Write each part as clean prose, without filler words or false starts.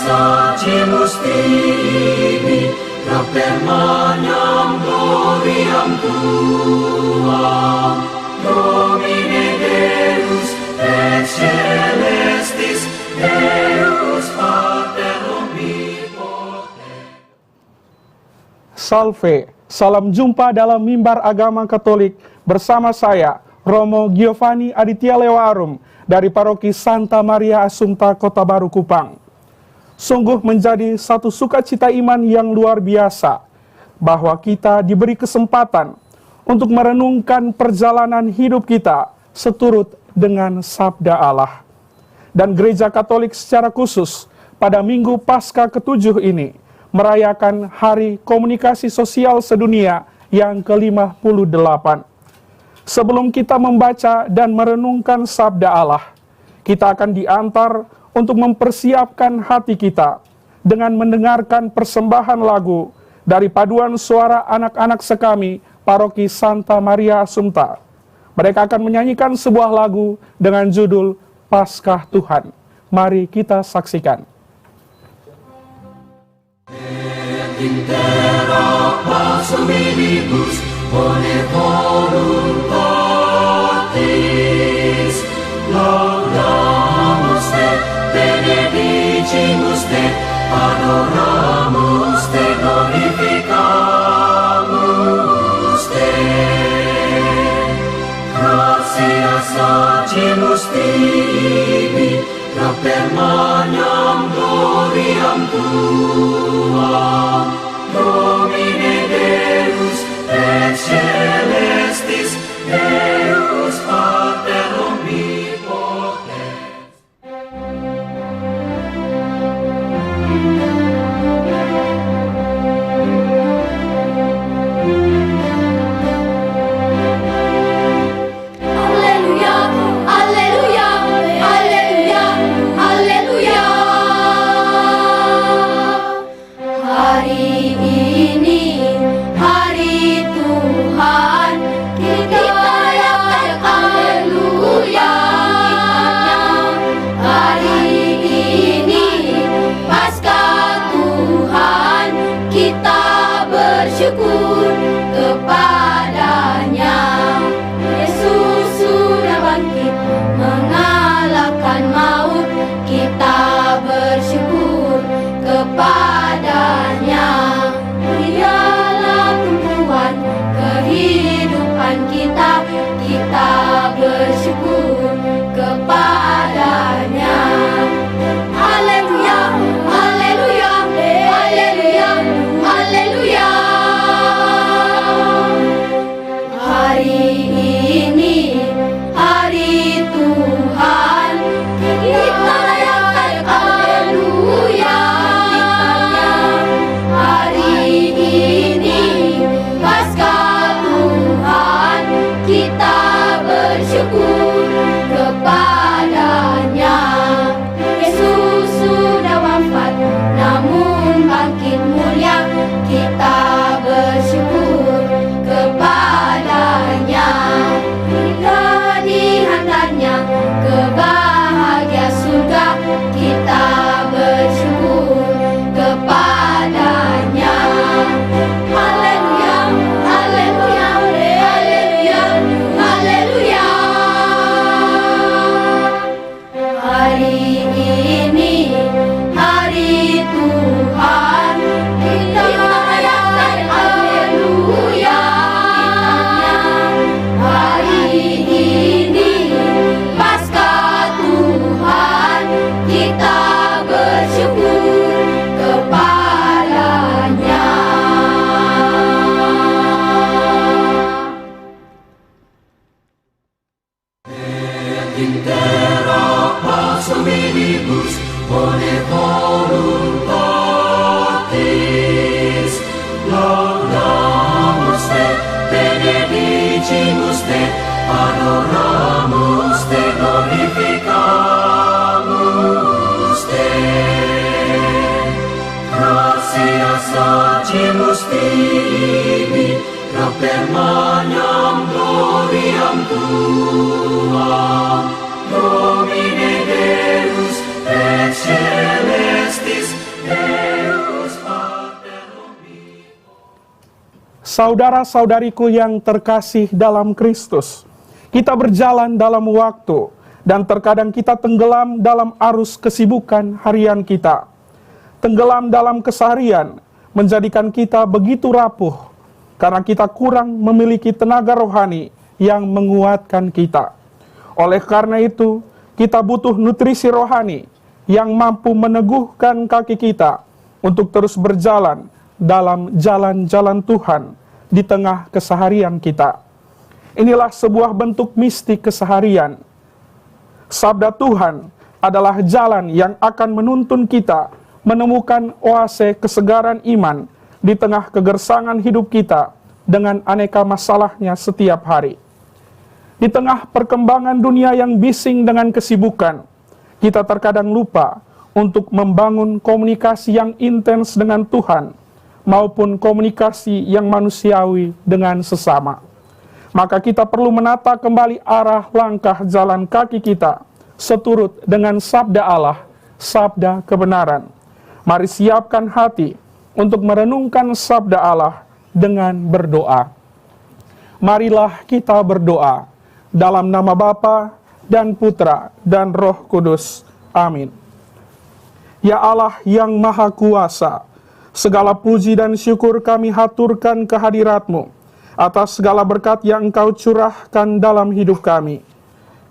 sacimus tibi, propter magnam gloriam tuam, Domine Deus et celestis, Deus Pater omnipotens. Salve, salam jumpa dalam mimbar agama Katolik bersama saya, Romo Giovanni Aditya Lewarum dari Paroki Santa Maria Assumpta Kota Baru Kupang. Sungguh menjadi satu sukacita iman yang luar biasa bahwa kita diberi kesempatan untuk merenungkan perjalanan hidup kita seturut dengan sabda Allah. Dan Gereja Katolik secara khusus pada Minggu Paskah ke-7 ini merayakan Hari Komunikasi Sosial Sedunia yang ke-58. Sebelum kita membaca dan merenungkan sabda Allah, kita akan diantar untuk mempersiapkan hati kita dengan mendengarkan persembahan lagu dari paduan suara anak-anak sekami Paroki Santa Maria Assumpta. Mereka akan menyanyikan sebuah lagu dengan judul Paskah Tuhan. Mari kita saksikan. Benedicimus te, adoramus te, glorificamus te. Gratias sacimus tibi, propter magnam gloriam tuam, Domine Deus et celestis, Deus Pater omnipotens. Bersyukur kepadanya, Yesus sudah bangkit mengalahkan maut. Kita bersyukur kepadanya, dialah tumpuan kehidupan kita. Kita bersyukur kepadanya. Haleluya, haleluya, haleluya, haleluya. Hari ini hari Tuhan, kita rayakan haleluya. Hari ini Paskah Tuhan, kita bersyukur kepadanya. Yesus sudah wafat namun bangkit mulia. Kita bersyukur kepadanya, hingga dihantarnya ke bahagia surga. Kita bersyukur kepadanya. Haleluya, haleluya, haleluya, haleluya. Hari ini hari Tuhan, kita rayakan haleluya. Hari ini Paskah Tuhan, kita bersyukur kepadanya. Intera pacem minibus, bone voluntatis, laudamus te, benedicimus te, adoramus te, glorificamus te. Gratias sacimus tibi, propter magnam gloriam tuam, Domine Deus et celestis, Saudara-saudariku yang terkasih dalam Kristus, kita berjalan dalam waktu dan terkadang kita tenggelam dalam arus kesibukan harian kita. Tenggelam dalam keseharian menjadikan kita begitu rapuh karena kita kurang memiliki tenaga rohani yang menguatkan kita. Oleh karena itu, kita butuh nutrisi rohani yang mampu meneguhkan kaki kita untuk terus berjalan dalam jalan-jalan Tuhan di tengah keseharian kita. Inilah sebuah bentuk mistik keseharian. Sabda Tuhan adalah jalan yang akan menuntun kita menemukan oase kesegaran iman di tengah kegersangan hidup kita dengan aneka masalahnya setiap hari. Di tengah perkembangan dunia yang bising dengan kesibukan, kita terkadang lupa untuk membangun komunikasi yang intens dengan Tuhan maupun komunikasi yang manusiawi dengan sesama. Maka kita perlu menata kembali arah langkah jalan kaki kita seturut dengan sabda Allah, sabda kebenaran. Mari siapkan hati untuk merenungkan sabda Allah dengan berdoa. Marilah kita berdoa dalam nama Bapa dan Putra dan Roh Kudus. Amin. Ya Allah yang Maha Kuasa, segala puji dan syukur kami haturkan kehadirat-Mu atas segala berkat yang Engkau curahkan dalam hidup kami.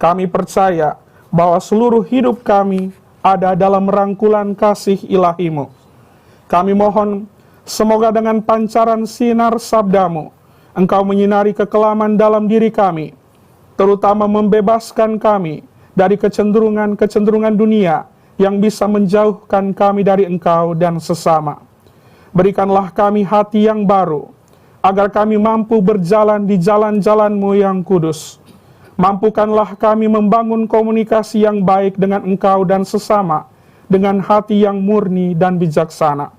Kami percaya bahwa seluruh hidup kami ada dalam rangkulan kasih ilahi-Mu. Kami mohon, semoga dengan pancaran sinar sabda-Mu, Engkau menyinari kekelaman dalam diri kami, terutama membebaskan kami dari kecenderungan-kecenderungan dunia yang bisa menjauhkan kami dari Engkau dan sesama. Berikanlah kami hati yang baru, agar kami mampu berjalan di jalan-jalan-Mu yang kudus. Mampukanlah kami membangun komunikasi yang baik dengan Engkau dan sesama, dengan hati yang murni dan bijaksana.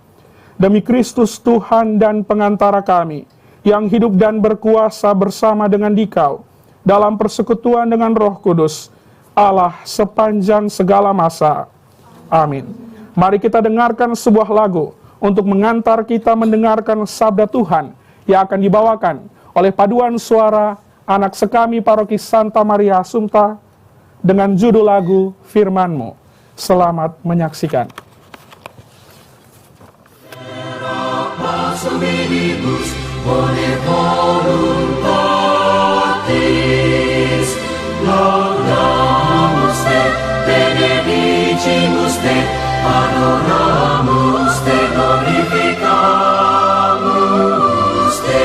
Demi Kristus Tuhan dan pengantara kami, yang hidup dan berkuasa bersama dengan Dikau, dalam persekutuan dengan Roh Kudus, Allah sepanjang segala masa. Amin. Mari kita dengarkan sebuah lagu untuk mengantar kita mendengarkan sabda Tuhan yang akan dibawakan oleh paduan suara anak sekami Paroki Santa Maria Assumpta dengan judul lagu Firman-Mu. Selamat menyaksikan. Laudamus te, benedicimus te, adoramus te, glorificamus te.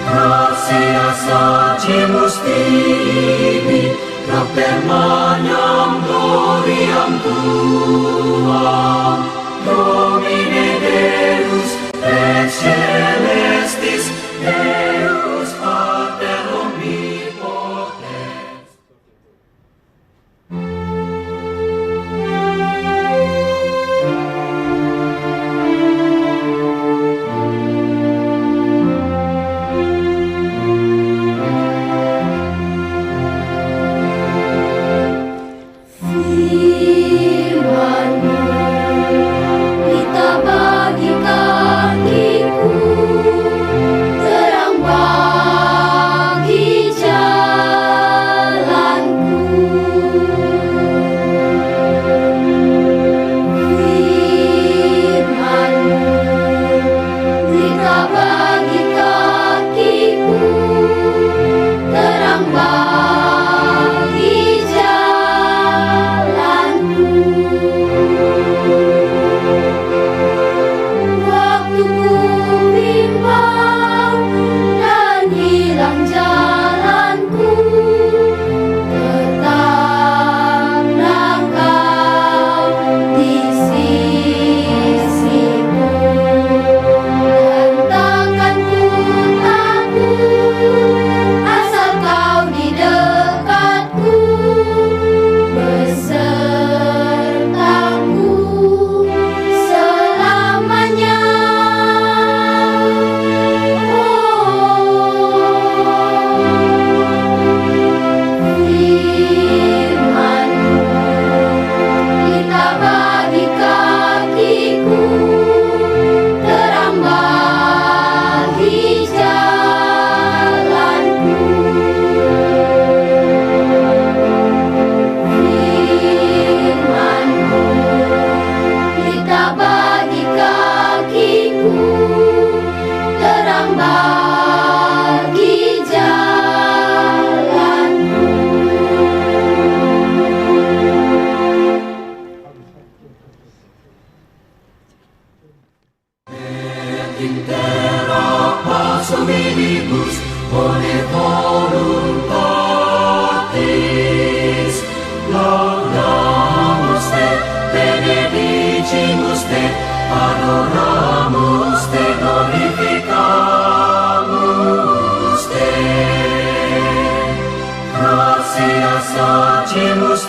Gratias agimus tibi, propter magnam gloriam tuam, Domine Deus, et celestis, Deus Pater omnipotens. Firman-Mu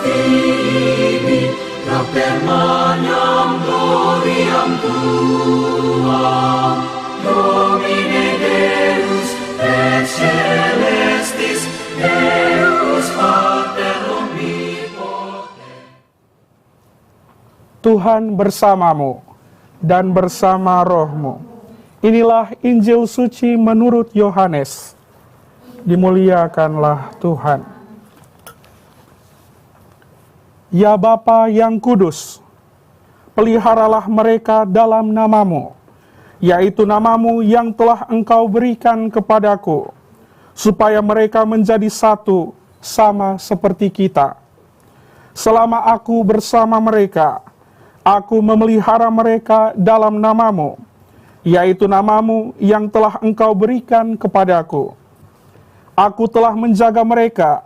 tibi, Propter magnam gloriam tuam, Domine Deus et celestis, Deus Pater omnipotens. Tuhan bersamamu dan bersama rohmu. Inilah Injil suci menurut Yohanes. Dimuliakanlah Tuhan. Ya Bapa yang kudus, peliharalah mereka dalam namamu, yaitu namamu yang telah Engkau berikan kepadaku, supaya mereka menjadi satu sama seperti kita. Selama aku bersama mereka, aku memelihara mereka dalam namamu, yaitu namamu yang telah Engkau berikan kepadaku. Aku telah menjaga mereka,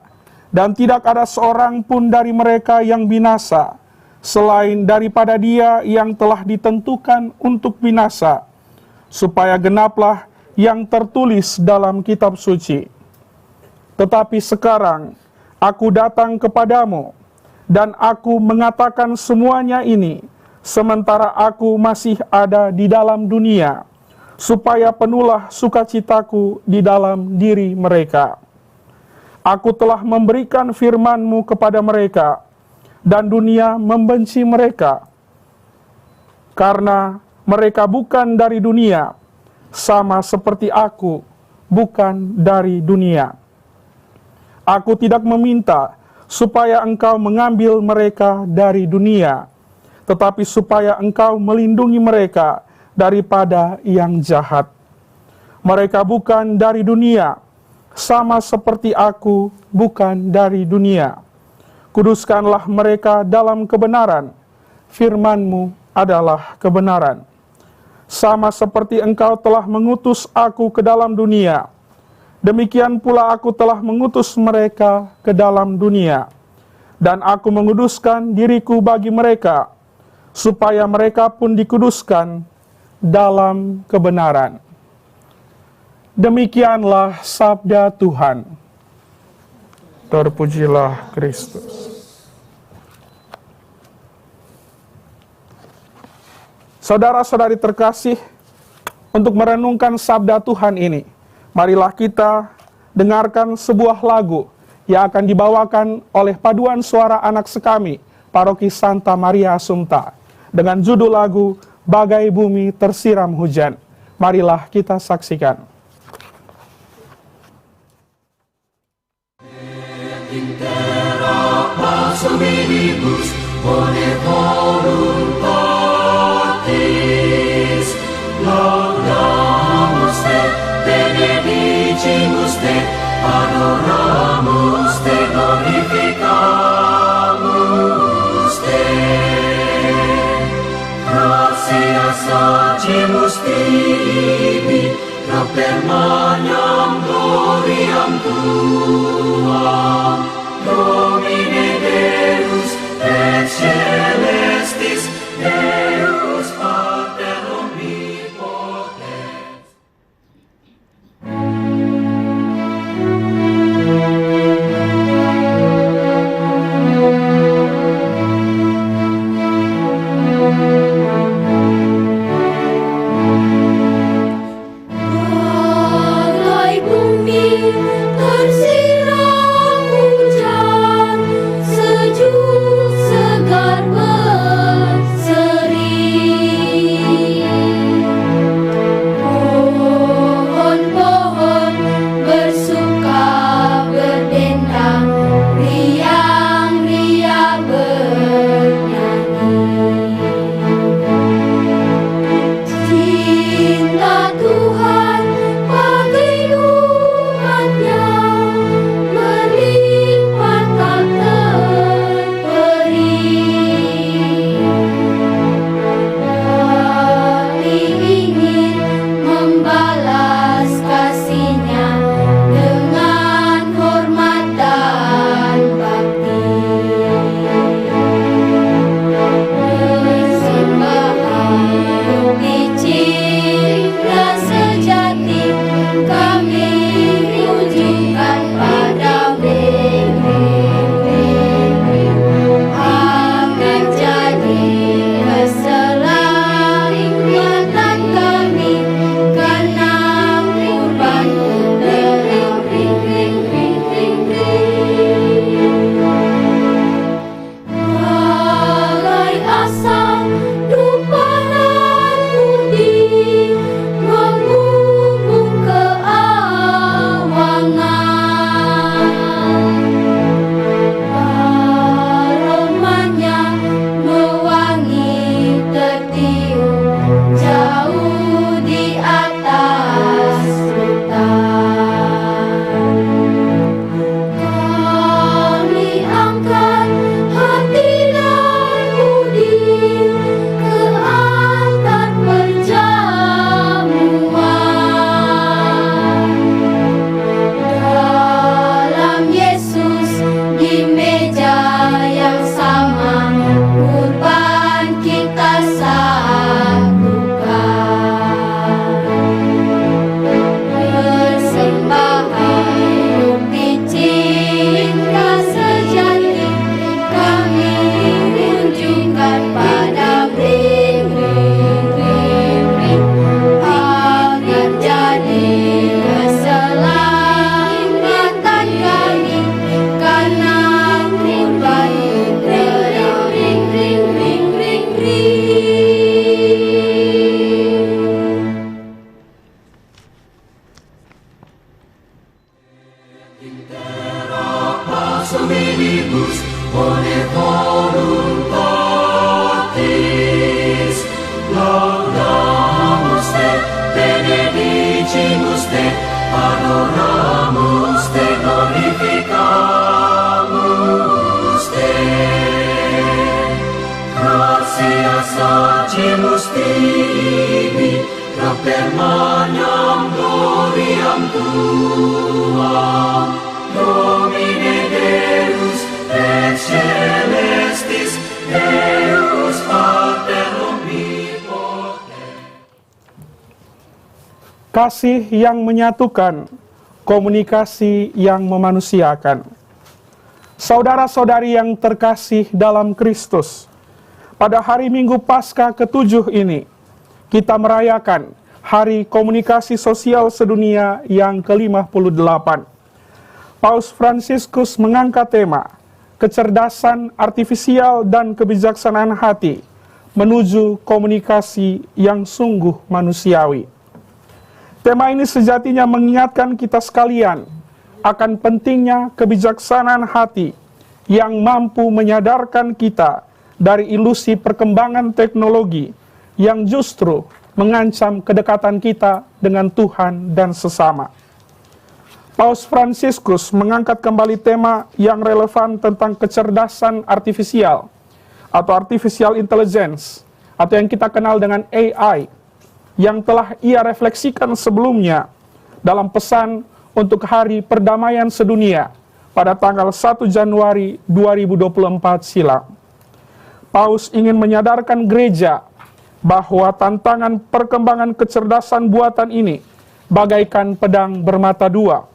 dan tidak ada seorang pun dari mereka yang binasa, selain daripada dia yang telah ditentukan untuk binasa, supaya genaplah yang tertulis dalam kitab suci. Tetapi sekarang aku datang kepadamu, dan aku mengatakan semuanya ini, sementara aku masih ada di dalam dunia, supaya penuhlah sukacitaku di dalam diri mereka. Aku telah memberikan firman-Mu kepada mereka, dan dunia membenci mereka, karena mereka bukan dari dunia, sama seperti aku bukan dari dunia. Aku tidak meminta supaya Engkau mengambil mereka dari dunia, tetapi supaya Engkau melindungi mereka daripada yang jahat. Mereka bukan dari dunia, sama seperti aku bukan dari dunia. Kuduskanlah mereka dalam kebenaran, firman-Mu adalah kebenaran. Sama seperti Engkau telah mengutus aku ke dalam dunia, demikian pula aku telah mengutus mereka ke dalam dunia. Dan aku menguduskan diriku bagi mereka, supaya mereka pun dikuduskan dalam kebenaran. Demikianlah sabda Tuhan. Terpujilah Kristus. Saudara-saudari terkasih, untuk merenungkan sabda Tuhan ini, marilah kita dengarkan sebuah lagu yang akan dibawakan oleh paduan suara anak sekami, Paroki Santa Maria Assumpta, dengan judul lagu Bagai Bumi Tersiram Hujan. Marilah kita saksikan. Hominibus bone voluntatis, laudamus te, benedicimus te, adoramus te, glorificamus te. Gratias agimus tibi, Propter magnam gloriam tuam, Domine Deus et celestis, Deus Pater omnipotens. Bagai bumi tersiram sacimus tibi, propter magnam gloriam tuam, Domine Deus et celestis, Deus Pater omnipotens. Kasih yang menyatukan, komunikasi yang memanusiakan. Saudara-saudari yang terkasih dalam Kristus, pada hari Minggu Paskah ke-7 ini, kita merayakan Hari Komunikasi Sosial Sedunia yang ke-58. Paus Fransiskus mengangkat tema kecerdasan artifisial dan kebijaksanaan hati menuju komunikasi yang sungguh manusiawi. Tema ini sejatinya mengingatkan kita sekalian akan pentingnya kebijaksanaan hati yang mampu menyadarkan kita dari ilusi perkembangan teknologi yang justru mengancam kedekatan kita dengan Tuhan dan sesama. Paus Fransiskus mengangkat kembali tema yang relevan tentang kecerdasan artifisial atau artificial intelligence atau yang kita kenal dengan AI, yang telah ia refleksikan sebelumnya dalam pesan untuk Hari Perdamaian Sedunia pada tanggal 1 Januari 2024 silam. Paus ingin menyadarkan gereja bahwa tantangan perkembangan kecerdasan buatan ini bagaikan pedang bermata dua.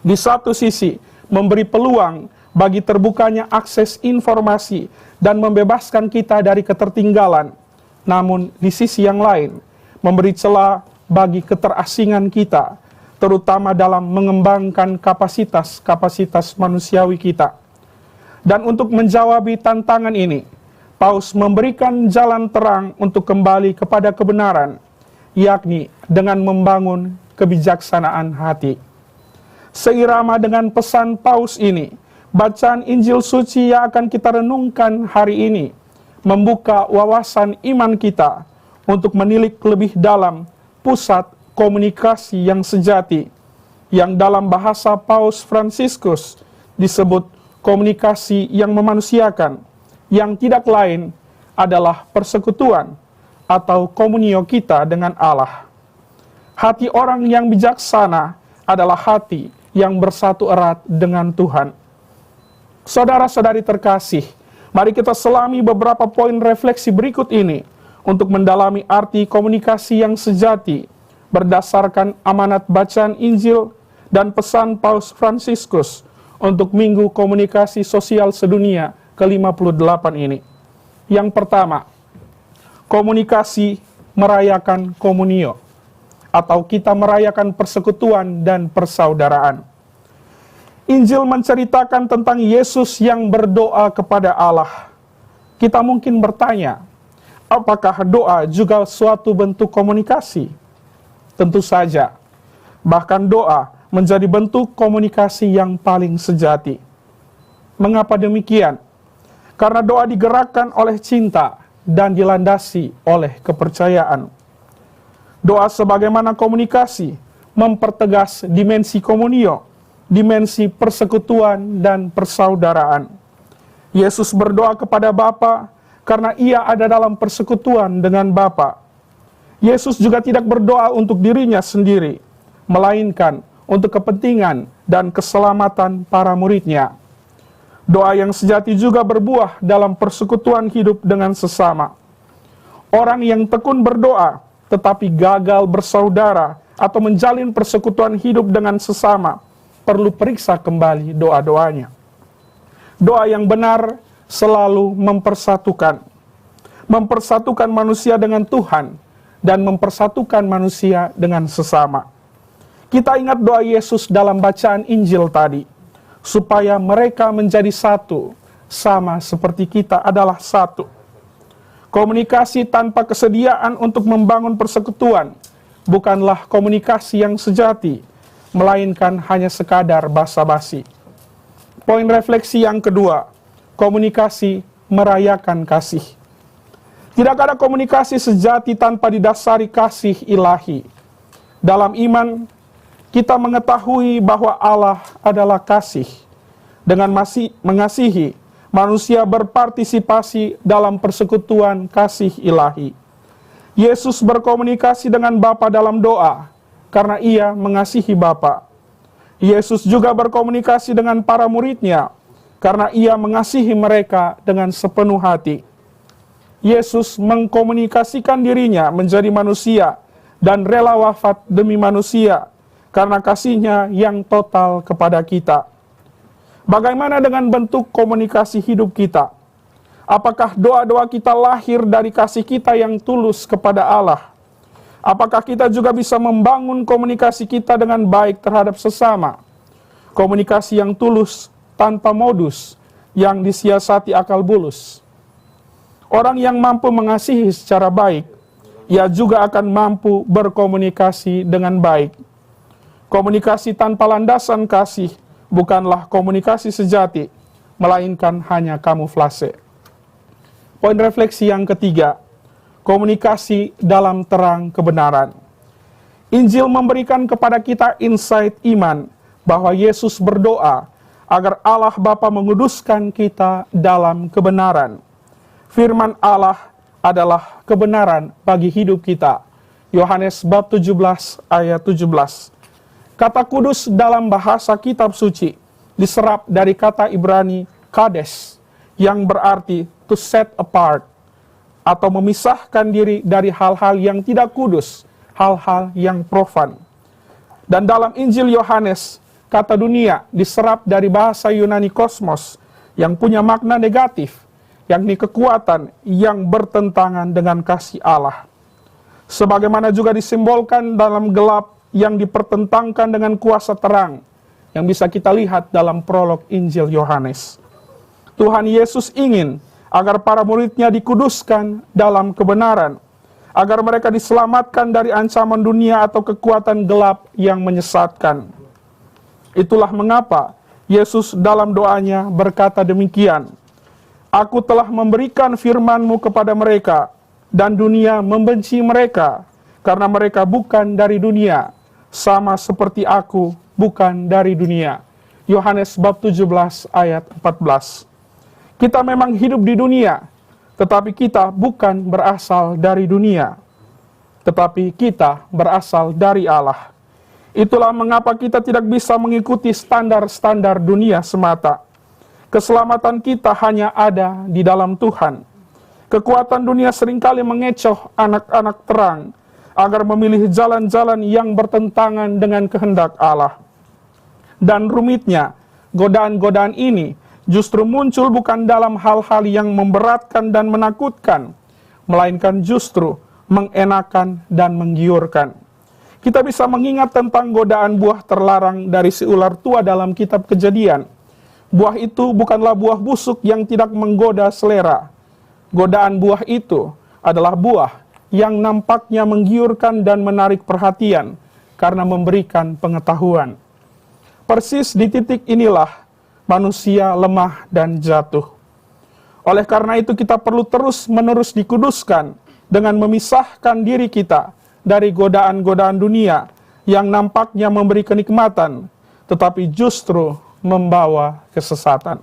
Di satu sisi, memberi peluang bagi terbukanya akses informasi dan membebaskan kita dari ketertinggalan. Namun, di sisi yang lain, memberi celah bagi keterasingan kita, terutama dalam mengembangkan kapasitas manusiawi kita. Dan untuk menjawabi tantangan ini, Paus memberikan jalan terang untuk kembali kepada kebenaran, yakni dengan membangun kebijaksanaan hati. Seirama dengan pesan Paus ini, bacaan Injil Suci yang akan kita renungkan hari ini membuka wawasan iman kita untuk menilik lebih dalam pusat komunikasi yang sejati, yang dalam bahasa Paus Fransiskus disebut komunikasi yang memanusiakan, yang tidak lain adalah persekutuan atau komunio kita dengan Allah. Hati orang yang bijaksana adalah hati yang bersatu erat dengan Tuhan. Saudara-saudari terkasih, mari kita selami beberapa poin refleksi berikut ini untuk mendalami arti komunikasi yang sejati berdasarkan amanat bacaan Injil dan pesan Paus Fransiskus untuk Minggu Komunikasi Sosial Sedunia ke-58 ini. Yang pertama, komunikasi merayakan komunio, atau kita merayakan persekutuan dan persaudaraan. Injil menceritakan tentang Yesus yang berdoa kepada Allah. Kita mungkin bertanya, apakah doa juga suatu bentuk komunikasi? Tentu saja. Bahkan doa menjadi bentuk komunikasi yang paling sejati. Mengapa demikian? Karena doa digerakkan oleh cinta dan dilandasi oleh kepercayaan. Doa sebagaimana komunikasi mempertegas dimensi komunio, dimensi persekutuan dan persaudaraan. Yesus berdoa kepada Bapa karena ia ada dalam persekutuan dengan Bapa. Yesus juga tidak berdoa untuk dirinya sendiri, melainkan untuk kepentingan dan keselamatan para muridnya. Doa yang sejati juga berbuah dalam persekutuan hidup dengan sesama. Orang yang tekun berdoa, tetapi gagal bersaudara atau menjalin persekutuan hidup dengan sesama, perlu periksa kembali doa-doanya. Doa yang benar selalu mempersatukan manusia dengan Tuhan, dan mempersatukan manusia dengan sesama. Kita ingat doa Yesus dalam bacaan Injil tadi, supaya mereka menjadi satu, sama seperti kita adalah satu. Komunikasi tanpa kesediaan untuk membangun persekutuan bukanlah komunikasi yang sejati, melainkan hanya sekadar basa-basi. Poin refleksi yang kedua, komunikasi merayakan kasih. Tidak ada komunikasi sejati tanpa didasari kasih ilahi. Dalam iman, kita mengetahui bahwa Allah adalah kasih. Dengan mengasihi, manusia berpartisipasi dalam persekutuan kasih ilahi. Yesus berkomunikasi dengan Bapa dalam doa, karena ia mengasihi Bapa. Yesus juga berkomunikasi dengan para muridnya, karena ia mengasihi mereka dengan sepenuh hati. Yesus mengkomunikasikan dirinya menjadi manusia dan rela wafat demi manusia karena kasihnya yang total kepada kita. Bagaimana dengan bentuk komunikasi hidup kita? Apakah doa-doa kita lahir dari kasih kita yang tulus kepada Allah? Apakah kita juga bisa membangun komunikasi kita dengan baik terhadap sesama? Komunikasi yang tulus tanpa modus yang disiasati akal bulus. Orang yang mampu mengasihi secara baik, ia juga akan mampu berkomunikasi dengan baik. Komunikasi tanpa landasan kasih bukanlah komunikasi sejati, melainkan hanya kamuflase. Poin refleksi yang ketiga, komunikasi dalam terang kebenaran. Injil memberikan kepada kita insight iman bahwa Yesus berdoa agar Allah Bapa menguduskan kita dalam kebenaran. Firman Allah adalah kebenaran bagi hidup kita. Yohanes bab 17 ayat 17. Kata kudus dalam bahasa kitab suci diserap dari kata Ibrani kades yang berarti to set apart atau memisahkan diri dari hal-hal yang tidak kudus, hal-hal yang profan. Dan dalam Injil Yohanes, kata dunia diserap dari bahasa Yunani kosmos yang punya makna negatif, yakni kekuatan yang bertentangan dengan kasih Allah. Sebagaimana juga disimbolkan dalam gelap yang dipertentangkan dengan kuasa terang, yang bisa kita lihat dalam prolog Injil Yohanes. Tuhan Yesus ingin agar para muridnya dikuduskan dalam kebenaran, agar mereka diselamatkan dari ancaman dunia atau kekuatan gelap yang menyesatkan. Itulah mengapa Yesus dalam doanya berkata demikian, Aku telah memberikan firman-Mu kepada mereka, dan dunia membenci mereka, karena mereka bukan dari dunia, sama seperti Aku bukan dari dunia. Yohanes bab 17 ayat 14. Kita memang hidup di dunia, tetapi kita bukan berasal dari dunia, tetapi kita berasal dari Allah. Itulah mengapa kita tidak bisa mengikuti standar-standar dunia semata. Keselamatan kita hanya ada di dalam Tuhan. Kekuatan dunia seringkali mengecoh anak-anak terang agar memilih jalan-jalan yang bertentangan dengan kehendak Allah. Dan rumitnya, godaan-godaan ini justru muncul bukan dalam hal-hal yang memberatkan dan menakutkan, melainkan justru mengenakan dan menggiurkan. Kita bisa mengingat tentang godaan buah terlarang dari si ular tua dalam kitab Kejadian. Buah itu bukanlah buah busuk yang tidak menggoda selera. Godaan buah itu adalah buah yang nampaknya menggiurkan dan menarik perhatian karena memberikan pengetahuan. Persis di titik inilah manusia lemah dan jatuh. Oleh karena itu kita perlu terus-menerus dikuduskan dengan memisahkan diri kita dari godaan-godaan dunia yang nampaknya memberi kenikmatan, tetapi justru membawa kesesatan.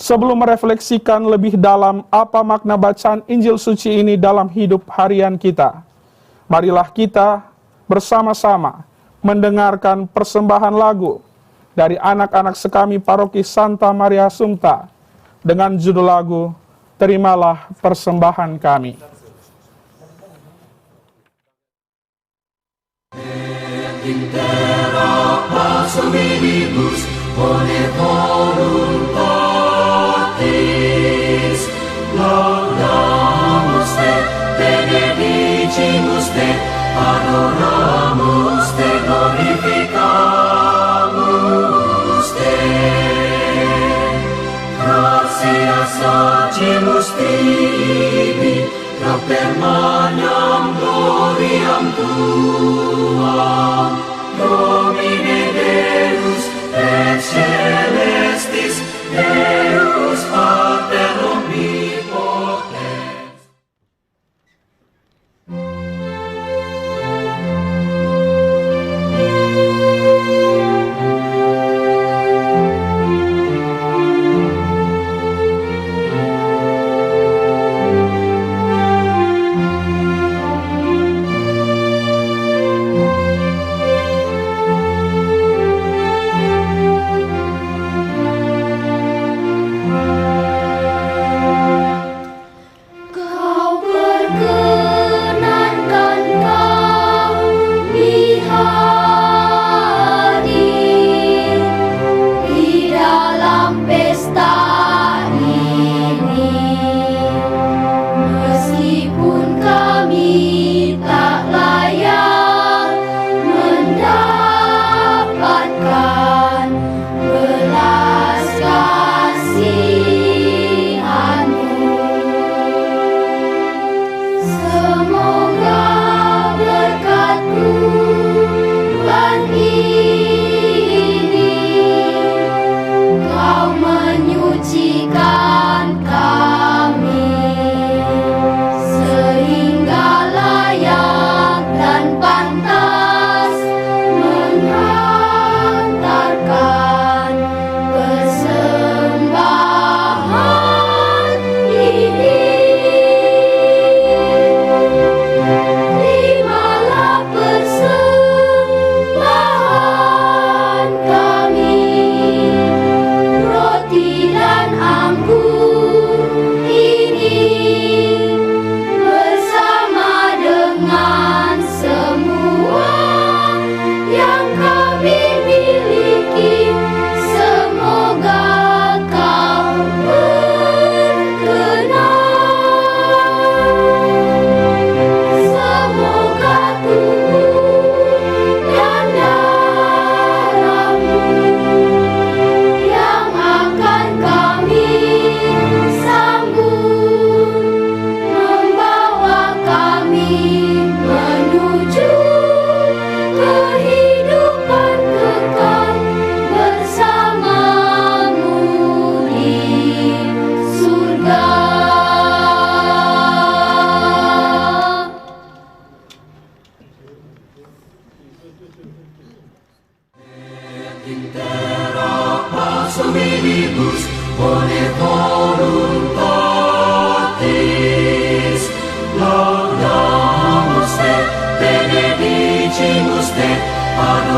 Sebelum merefleksikan lebih dalam apa makna bacaan Injil suci ini dalam hidup harian kita, marilah kita bersama-sama mendengarkan persembahan lagu dari anak-anak sekami Paroki Santa Maria Assumpta dengan judul lagu Terimalah Persembahan Kami. Hominibus bone voluntatis laudamus te, benedicimus te, adoramus te, glorificamus te. Gratias agimus tibi, propter magnam gloriam tuam, Domine Deus, et celestis, Deus Pater omnipotens.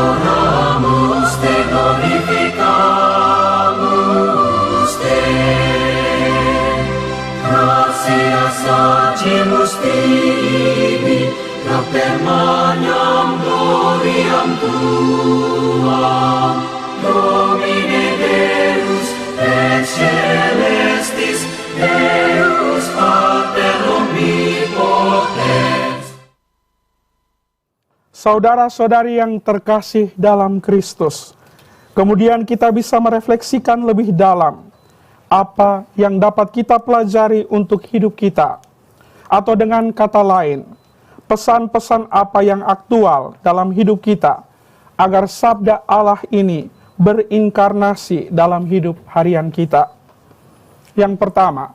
adoramus te, glorificamus te. Gratia sacimus tibi, propter magnam gloriam tuam, Domine Deus et celestis, Deus Pater omnipotens. Saudara-saudari yang terkasih dalam Kristus, kemudian kita bisa merefleksikan lebih dalam apa yang dapat kita pelajari untuk hidup kita. Atau dengan kata lain, pesan-pesan apa yang aktual dalam hidup kita, agar sabda Allah ini berinkarnasi dalam hidup harian kita. Yang pertama,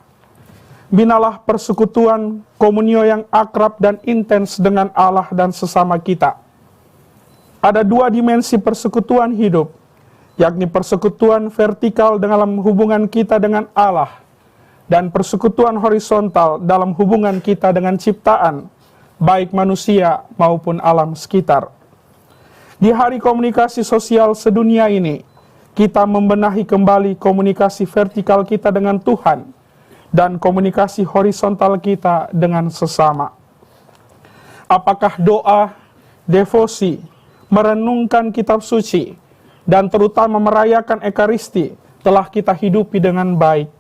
binalah persekutuan komunio yang akrab dan intens dengan Allah dan sesama kita. Ada dua dimensi persekutuan hidup, yakni persekutuan vertikal dalam hubungan kita dengan Allah, dan persekutuan horizontal dalam hubungan kita dengan ciptaan, baik manusia maupun alam sekitar. Di Hari Komunikasi Sosial Sedunia ini, kita membenahi kembali komunikasi vertikal kita dengan Tuhan, dan komunikasi horizontal kita dengan sesama. Apakah doa, devosi, merenungkan kitab suci, dan terutama merayakan Ekaristi telah kita hidupi dengan baik?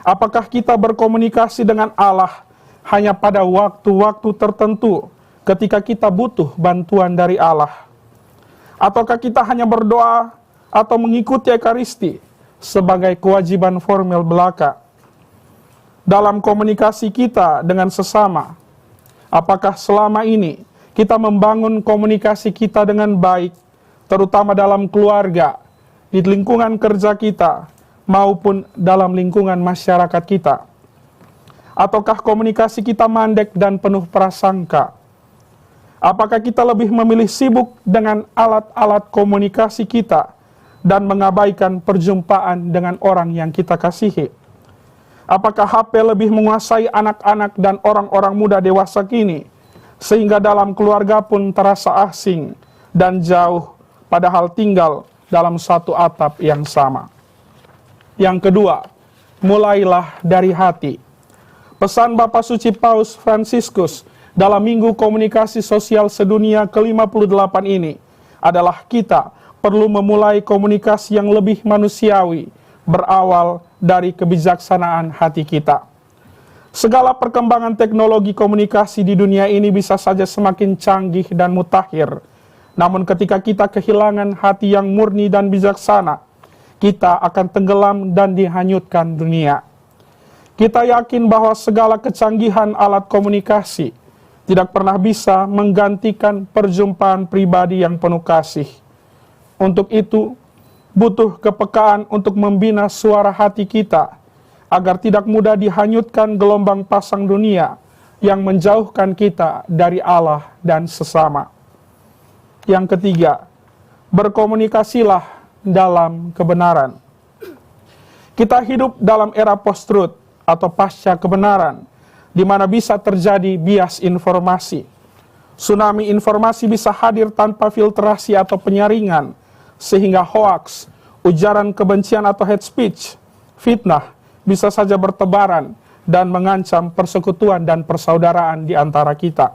Apakah kita berkomunikasi dengan Allah hanya pada waktu-waktu tertentu ketika kita butuh bantuan dari Allah? Ataukah kita hanya berdoa atau mengikuti Ekaristi sebagai kewajiban formal belaka? Dalam komunikasi kita dengan sesama, apakah selama ini kita membangun komunikasi kita dengan baik, terutama dalam keluarga, di lingkungan kerja kita, maupun dalam lingkungan masyarakat kita? Ataukah komunikasi kita mandek dan penuh prasangka? Apakah kita lebih memilih sibuk dengan alat-alat komunikasi kita dan mengabaikan perjumpaan dengan orang yang kita kasihi? Apakah HP lebih menguasai anak-anak dan orang-orang muda dewasa kini, sehingga dalam keluarga pun terasa asing dan jauh, padahal tinggal dalam satu atap yang sama? Yang kedua, mulailah dari hati. Pesan Bapak Suci Paus Fransiskus dalam Minggu Komunikasi Sosial Sedunia ke-58 ini adalah kita perlu memulai komunikasi yang lebih manusiawi, berawal dari kebijaksanaan hati kita. Segala perkembangan teknologi komunikasi di dunia ini bisa saja semakin canggih dan mutakhir. Namun ketika kita kehilangan hati yang murni dan bijaksana, kita akan tenggelam dan dihanyutkan dunia. Kita yakin bahwa segala kecanggihan alat komunikasi tidak pernah bisa menggantikan perjumpaan pribadi yang penuh kasih. Untuk itu, butuh kepekaan untuk membina suara hati kita, agar tidak mudah dihanyutkan gelombang pasang dunia yang menjauhkan kita dari Allah dan sesama. Yang ketiga, berkomunikasilah dalam kebenaran. Kita hidup dalam era post-truth atau pasca kebenaran, di mana bisa terjadi bias informasi. Tsunami informasi bisa hadir tanpa filtrasi atau penyaringan, sehingga hoaks, ujaran kebencian atau hate speech, fitnah, bisa saja bertebaran dan mengancam persekutuan dan persaudaraan di antara kita.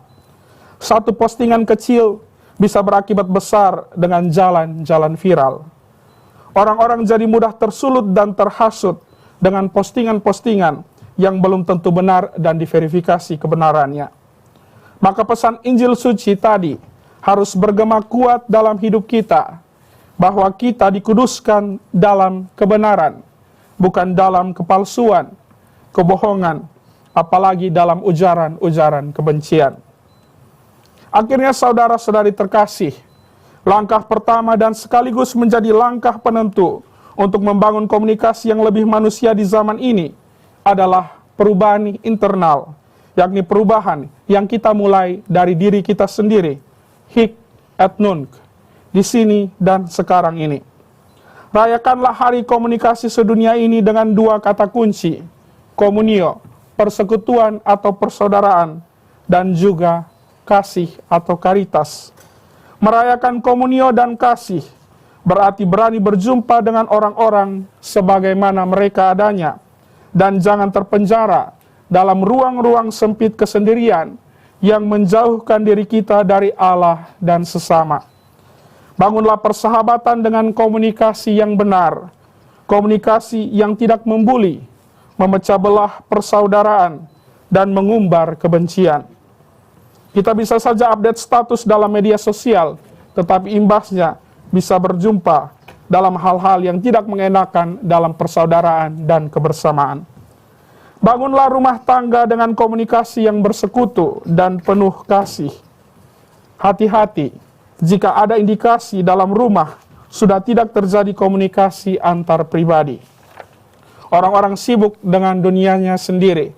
Satu postingan kecil bisa berakibat besar dengan jalan-jalan viral. Orang-orang jadi mudah tersulut dan terhasut dengan postingan-postingan yang belum tentu benar dan diverifikasi kebenarannya. Maka pesan Injil suci tadi harus bergema kuat dalam hidup kita, bahwa kita dikuduskan dalam kebenaran, bukan dalam kepalsuan, kebohongan, apalagi dalam ujaran-ujaran kebencian. Akhirnya saudara-saudari terkasih, langkah pertama dan sekaligus menjadi langkah penentu untuk membangun komunikasi yang lebih manusia di zaman ini adalah perubahan internal, yakni perubahan yang kita mulai dari diri kita sendiri, hic et nunc, di sini dan sekarang ini. Rayakanlah Hari Komunikasi Sedunia ini dengan dua kata kunci, komunio, persekutuan atau persaudaraan, dan juga kasih atau karitas. Merayakan komunio dan kasih berarti berani berjumpa dengan orang-orang sebagaimana mereka adanya, dan jangan terpenjara dalam ruang-ruang sempit kesendirian yang menjauhkan diri kita dari Allah dan sesama. Bangunlah persahabatan dengan komunikasi yang benar, komunikasi yang tidak membuli, memecah belah persaudaraan, dan mengumbar kebencian. Kita bisa saja update status dalam media sosial, tetapi imbasnya bisa berjumpa dalam hal-hal yang tidak mengenakan dalam persaudaraan dan kebersamaan. Bangunlah rumah tangga dengan komunikasi yang bersekutu dan penuh kasih. Hati-hati jika ada indikasi dalam rumah sudah tidak terjadi komunikasi antar pribadi. Orang-orang sibuk dengan dunianya sendiri.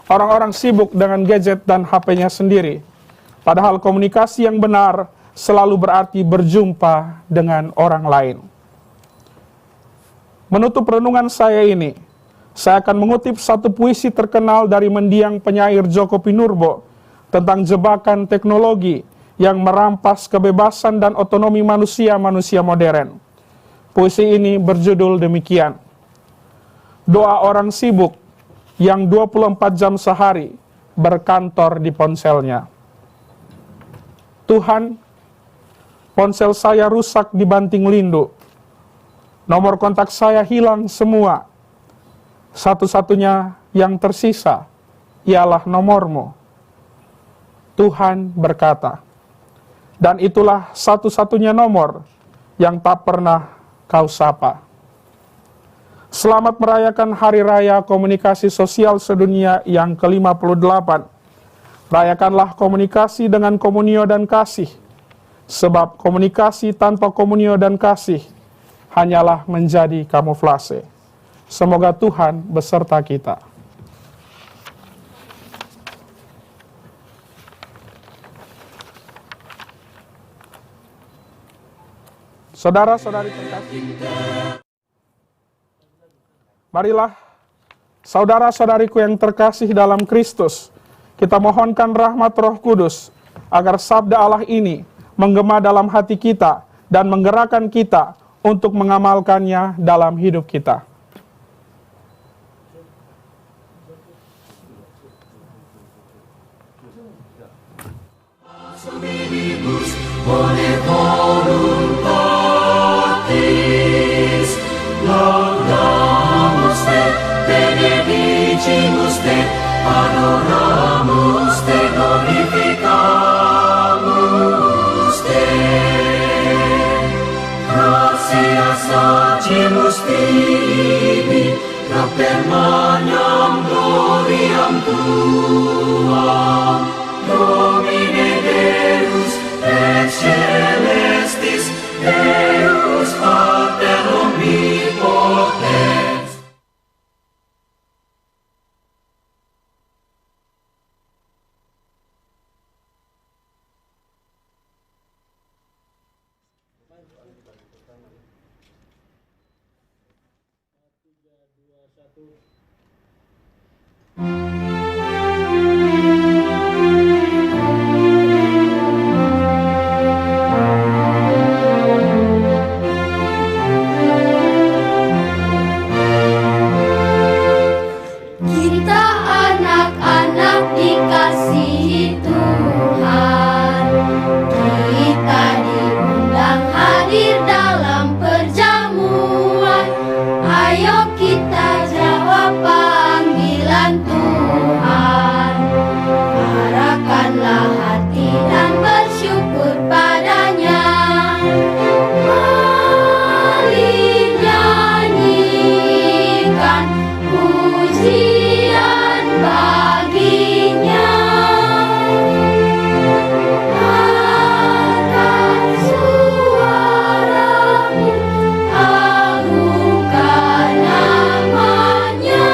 Orang-orang sibuk dengan gadget dan HP-nya sendiri. Padahal komunikasi yang benar selalu berarti berjumpa dengan orang lain. Menutup renungan saya ini, saya akan mengutip satu puisi terkenal dari mendiang penyair Djoko Pinurbo tentang jebakan teknologi yang merampas kebebasan dan otonomi manusia modern. Puisi ini berjudul demikian: Doa orang sibuk yang 24 jam sehari berkantor di ponselnya. Tuhan, ponsel saya rusak dibanting lindu. Nomor kontak saya hilang semua. Satu-satunya yang tersisa ialah nomormu. Tuhan berkata, dan itulah satu-satunya nomor yang tak pernah kau sapa. Selamat merayakan Hari Raya Komunikasi Sosial Sedunia yang ke-58. Rayakanlah komunikasi dengan komunio dan kasih, sebab komunikasi tanpa komunio dan kasih hanyalah menjadi kamuflase. Semoga Tuhan beserta kita. Saudara-saudari terkasih, marilah saudara-saudariku yang terkasih dalam Kristus, kita mohonkan rahmat Roh Kudus agar sabda Allah ini menggema dalam hati kita dan menggerakkan kita untuk mengamalkannya dalam hidup kita. Adoramus te, glorificamus te. Gratias agimus tibi, propter magnam gloriam tuam. Domine Deus et celestis, Deus Pater omnipotens. Kita anak-anak dikasihi Tuhan. Kita diundang hadir dalam perjamuan. Ayo kita jawab panggilan Tuhan. Arahkanlah hati dan bersyukur padanya. Mari nyanyikan pujian baginya. Angkat suaramu, agungkan namanya.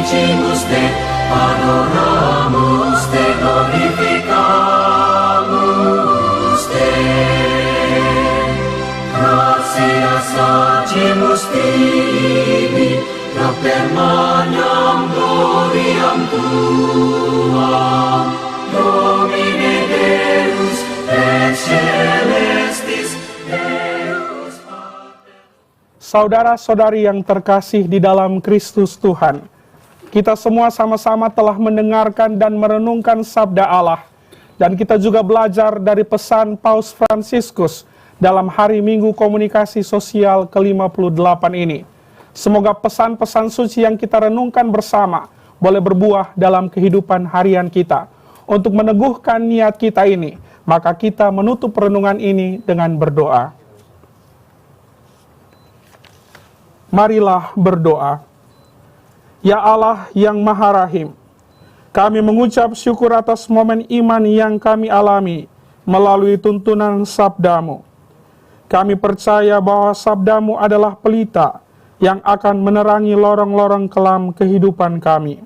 benedicimus te, adoramus te, glorificamus te. Gratias agimus tibi, propter magnam gloriam tuam, Domine Deus, et celestis, Deus Pater. Saudara-saudari yang terkasih di dalam Kristus Tuhan, kita semua sama-sama telah mendengarkan dan merenungkan sabda Allah, dan kita juga belajar dari pesan Paus Fransiskus dalam Hari Minggu Komunikasi Sosial ke-58 ini. Semoga pesan-pesan suci yang kita renungkan bersama boleh berbuah dalam kehidupan harian kita. Untuk meneguhkan niat kita ini, maka kita menutup renungan ini dengan berdoa. Marilah berdoa. Ya Allah yang Maha Rahim, kami mengucap syukur atas momen iman yang kami alami melalui tuntunan sabda-Mu. Kami percaya bahwa sabda-Mu adalah pelita yang akan menerangi lorong-lorong kelam kehidupan kami.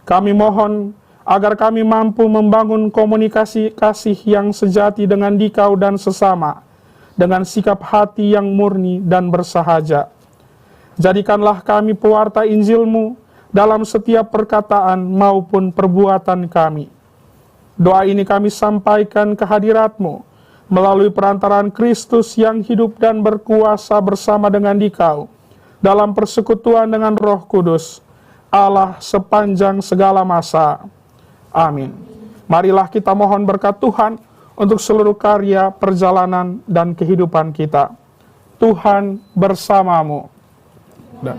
Kami mohon agar kami mampu membangun komunikasi kasih yang sejati dengan Dikau dan sesama, dengan sikap hati yang murni dan bersahaja. Jadikanlah kami pewarta Injil-Mu dalam setiap perkataan maupun perbuatan kami. Doa ini kami sampaikan ke hadirat-Mu melalui perantaraan Kristus yang hidup dan berkuasa bersama dengan Dikau, dalam persekutuan dengan Roh Kudus, Allah sepanjang segala masa. Amin. Marilah kita mohon berkat Tuhan untuk seluruh karya, perjalanan, dan kehidupan kita. Tuhan bersamamu. Dan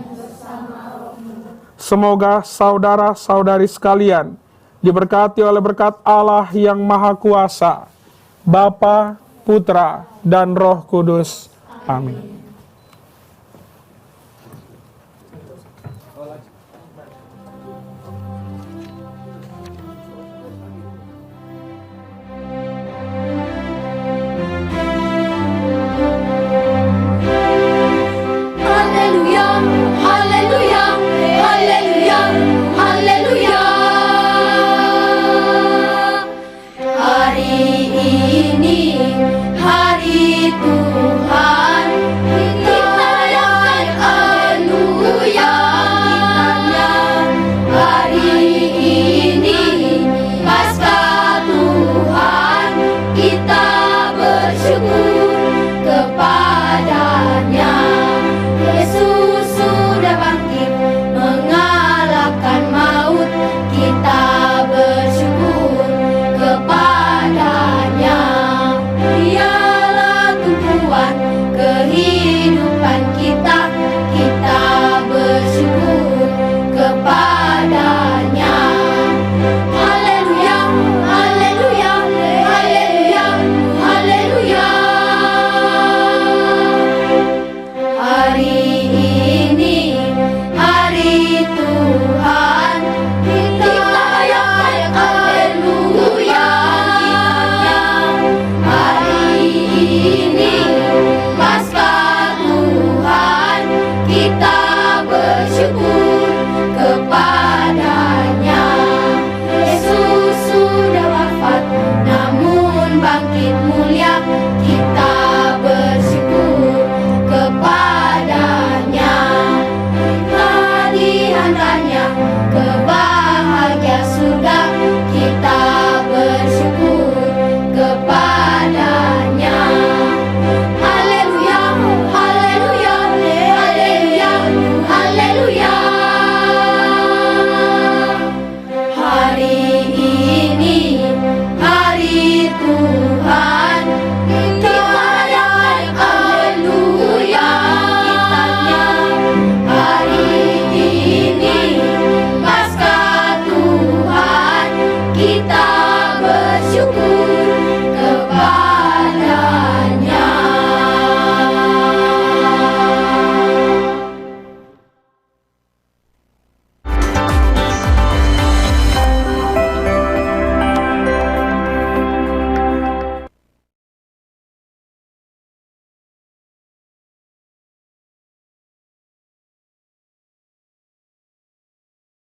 semoga saudara-saudari sekalian diberkati oleh berkat Allah yang Maha Kuasa, Bapa, Putra, dan Roh Kudus. Amin. Haleluya, haleluya, haleluya, haleluya. Hari ini hari Tuhan, kita rayakan haleluya. Hari ini Paskah Tuhan, kita bersyukur kepadanya. Yesus sudah bangkit mengalahkan maut, kita bersyukur kepadanya. Dialah tumpuan kehidupan kita, kita bersyukur kepadanya. Haleluya, haleluya, haleluya, haleluya. Hari ini hari Tuhan, kita rayakan haleluya. Hari ini Paskah Tuhan, kita bersyukur kepadanya. Yesus sudah wafat namun bangkit mulia, kita bersyukur kepadanya. Kehadirannya kepada